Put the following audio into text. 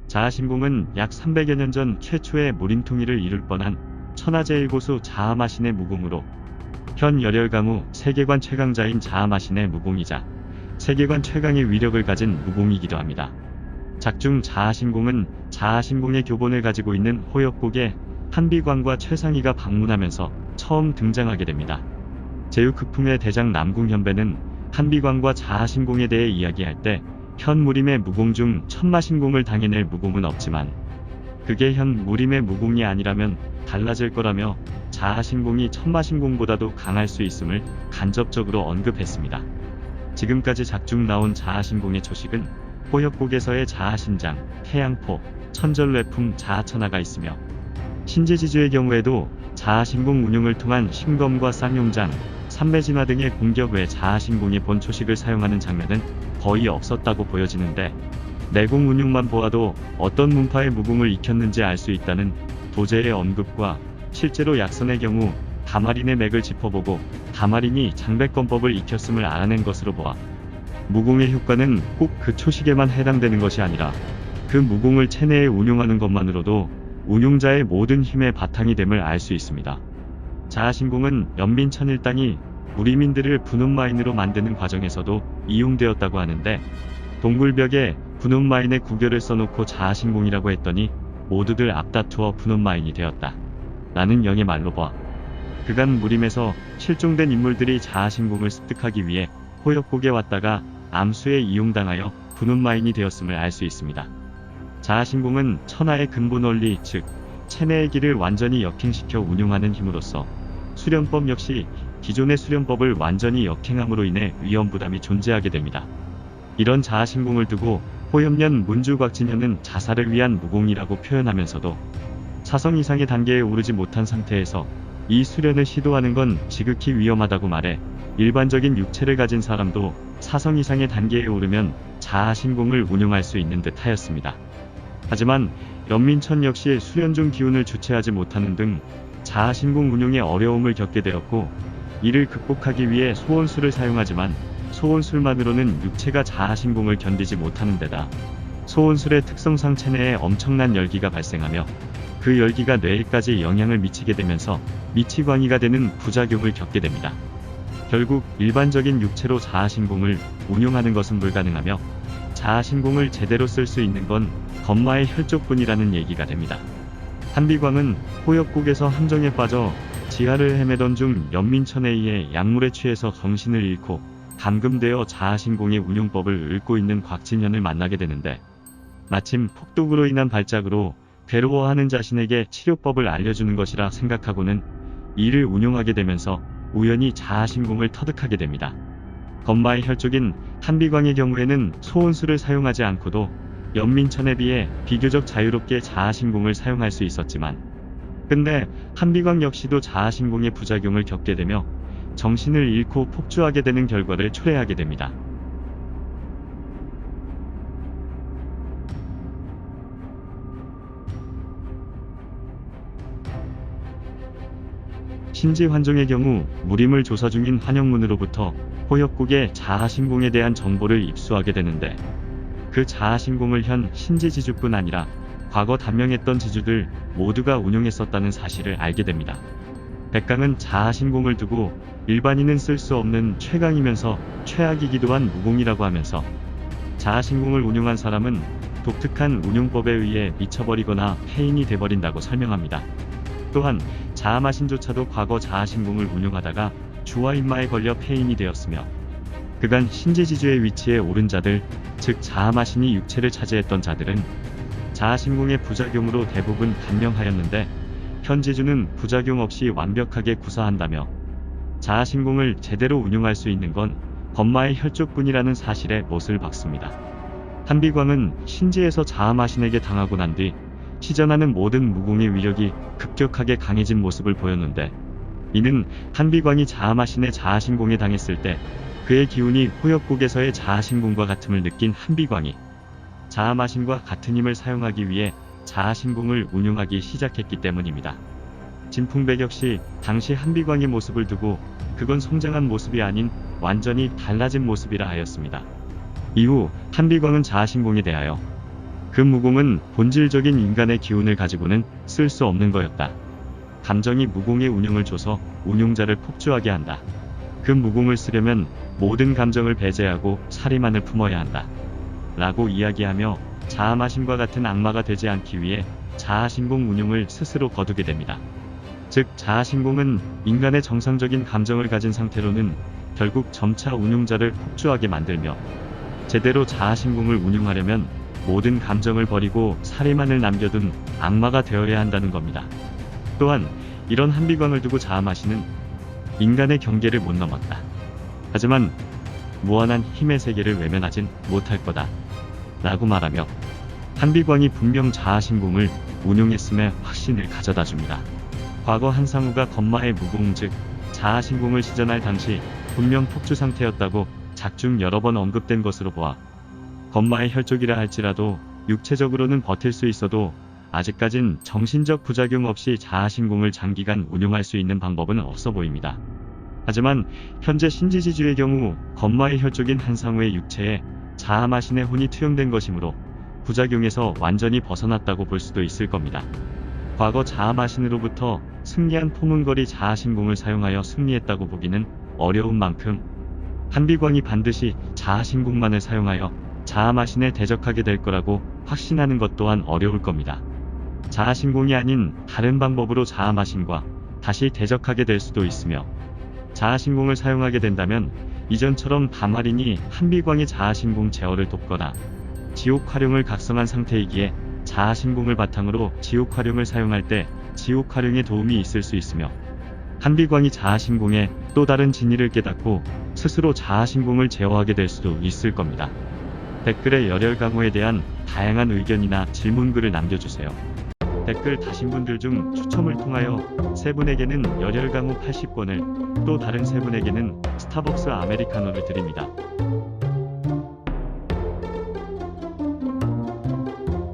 자하신공은 약 300여 년 전 최초의 무림통일을 이룰 뻔한 천하 제1고수 자하마신의 무공으로 현 열혈강우 세계관 최강자인 자하마신의 무공이자 세계관 최강의 위력을 가진 무공이기도 합니다. 작중 자하신공은 자하신공의 교본을 가지고 있는 호역국에 한비광과 최상희가 방문하면서 처음 등장하게 됩니다. 제육흑풍의 대장 남궁현배는 한비광과 자하신공에 대해 이야기할 때 현 무림의 무공 중 천마신공을 당해낼 무공은 없지만 그게 현 무림의 무공이 아니라면 달라질 거라며 자하신공이 천마신공보다도 강할 수 있음을 간접적으로 언급했습니다. 지금까지 작중 나온 자하신공의 초식은 호역국에서의 자하신장, 태양포, 천절뇌품, 자하천하가 있으며 신제지주의 경우에도 자하신공 운용을 통한 신검과 쌍용장, 삼매진화 등의 공격 외 자하신공이 본 초식을 사용하는 장면은 거의 없었다고 보여지는데 내공 운용만 보아도 어떤 문파의 무공을 익혔는지 알 수 있다는 도제의 언급과 실제로 약선의 경우 다마린의 맥을 짚어보고 다마린이 장백권법을 익혔음을 알아낸 것으로 보아 무공의 효과는 꼭 그 초식에만 해당되는 것이 아니라 그 무공을 체내에 운용하는 것만으로도 운용자의 모든 힘의 바탕이 됨을 알 수 있습니다. 자하신공은 연민천일당이 무리민들을 분음마인으로 만드는 과정에서도 이용되었다고 하는데 동굴벽에 분음마인의 구별을 써놓고 자하신공이라고 했더니 모두들 앞다투어 분음마인이 되었다 라는 영의 말로 봐 그간 무림에서 실종된 인물들이 자하신공을 습득하기 위해 호역국에 왔다가 암수에 이용당하여 분음마인이 되었음을 알 수 있습니다. 자하신공은 천하의 근본 원리 즉 체내의 길을 완전히 역행시켜 운용하는 힘으로써 수련법 역시 기존의 수련법을 완전히 역행함으로 인해 위험부담이 존재하게 됩니다. 이런 자하신공을 두고 호엽년 문주곽진현은 자살을 위한 무공이라고 표현하면서도 사성 이상의 단계에 오르지 못한 상태에서 이 수련을 시도하는 건 지극히 위험하다고 말해 일반적인 육체를 가진 사람도 사성 이상의 단계에 오르면 자하신공을 운용할 수 있는 듯 하였습니다. 하지만 연민천 역시 수련 중 기운을 주체하지 못하는 등 자하신공 운용에 어려움을 겪게 되었고 이를 극복하기 위해 소원술을 사용하지만 소원술만으로는 육체가 자하신공을 견디지 못하는 데다 소원술의 특성상 체내에 엄청난 열기가 발생하며 그 열기가 뇌에까지 영향을 미치게 되면서 미치광이가 되는 부작용을 겪게 됩니다. 결국 일반적인 육체로 자하신공을 운용하는 것은 불가능하며 자하신공을 제대로 쓸 수 있는 건 건마의 혈족뿐이라는 얘기가 됩니다. 한비광은 호역국에서 함정에 빠져 지하를 헤매던 중 연민천에 의해 약물에 취해서 정신을 잃고 감금되어 자하신공의 운용법을 읊고 있는 곽진현을 만나게 되는데 마침 폭독으로 인한 발작으로 괴로워하는 자신에게 치료법을 알려주는 것이라 생각하고는 이를 운용하게 되면서 우연히 자하신공을 터득하게 됩니다. 건마의 혈족인 한비광의 경우에는 소원술을 사용하지 않고도 연민천에 비해 비교적 자유롭게 자하신공을 사용할 수 있었지만 근데 한비광 역시도 자하신공의 부작용을 겪게 되며 정신을 잃고 폭주하게 되는 결과를 초래하게 됩니다. 신지환종의 경우 무림을 조사 중인 환영문으로부터 호역국의 자하신공에 대한 정보를 입수하게 되는데 그 자하신공을 현 신지지주뿐 아니라 과거 단명했던 지주들 모두가 운용했었다는 사실을 알게 됩니다. 백강은 자하신공을 두고 일반인은 쓸 수 없는 최강이면서 최악이기도 한 무공이라고 하면서 자하신공을 운용한 사람은 독특한 운용법에 의해 미쳐버리거나 폐인이 돼버린다고 설명합니다. 또한 자하마신조차도 과거 자하신공을 운용하다가 주와 인마에 걸려 폐인이 되었으며 그간 신지지주의 위치에 오른 자들 즉 자하마신이 육체를 차지했던 자들은 자하신공의 부작용으로 대부분 단명하였는데 현 지주는 부작용 없이 완벽하게 구사한다며 자하신공을 제대로 운용할 수 있는 건 건마의 혈족뿐이라는 사실에 못을 박습니다. 한비광은 신지에서 자하마신에게 당하고 난 뒤 시전하는 모든 무공의 위력이 급격하게 강해진 모습을 보였는데 이는 한비광이 자하마신의 자하신공에 당했을 때 그의 기운이 호역국에서의 자하신공과 같음을 느낀 한비광이 자하마신과 같은 힘을 사용하기 위해 자하신공을 운용하기 시작했기 때문입니다. 진풍백 역시 당시 한비광의 모습을 두고 그건 성장한 모습이 아닌 완전히 달라진 모습이라 하였습니다. 이후 한비광은 자하신공에 대하여 그 무공은 본질적인 인간의 기운을 가지고는 쓸 수 없는 거였다. 감정이 무공의 운용을 줘서 운용자를 폭주하게 한다. 그 무공을 쓰려면 모든 감정을 배제하고 사리만을 품어야 한다. 라고 이야기하며 자아마신과 같은 악마가 되지 않기 위해 자아신공 운용을 스스로 거두게 됩니다. 즉 자아신공은 인간의 정상적인 감정을 가진 상태로는 결국 점차 운용자를 폭주하게 만들며, 제대로 자아신공을 운용하려면 모든 감정을 버리고 사리만을 남겨둔 악마가 되어야 한다는 겁니다. 또한 이런 한비광을 두고 자아마신은 인간의 경계를 못 넘었다. 하지만 무한한 힘의 세계를 외면하진 못할 거다 라고 말하며 한비광이 분명 자아신공을 운용했음에 확신을 가져다 줍니다. 과거 한상우가 건마의 무공 즉 자아신공을 시전할 당시 분명 폭주 상태였다고 작중 여러 번 언급된 것으로 보아 건마의 혈족이라 할지라도 육체적으로는 버틸 수 있어도 아직까진 정신적 부작용 없이 자아신공을 장기간 운용할 수 있는 방법은 없어 보입니다. 하지만 현재 신지지주의 경우 건마의 혈족인 한상우의 육체에 자아마신의 혼이 투영된 것이므로 부작용에서 완전히 벗어났다고 볼 수도 있을 겁니다. 과거 자아마신으로부터 승리한 포문거리 자아신공을 사용하여 승리했다고 보기는 어려운 만큼 한비광이 반드시 자아신공만을 사용하여 자아마신에 대적하게 될 거라고 확신하는 것 또한 어려울 겁니다. 자아신공이 아닌 다른 방법으로 자아마신과 다시 대적하게 될 수도 있으며, 자아신공을 사용하게 된다면 이전처럼 다마린이 한비광의 자아신공 제어를 돕거나 지옥 활용을 각성한 상태이기에 자아신공을 바탕으로 지옥 활용을 사용할 때 지옥 활용에 도움이 있을 수 있으며, 한비광이 자아신공의 또 다른 진리를 깨닫고 스스로 자아신공을 제어하게 될 수도 있을 겁니다. 댓글에 열혈강호에 대한 다양한 의견이나 질문글을 남겨주세요. 댓글 다신 분들 중 추첨을 통하여 3분에게는 열혈강호 80권을, 또 다른 3분에게는 스타벅스 아메리카노를 드립니다.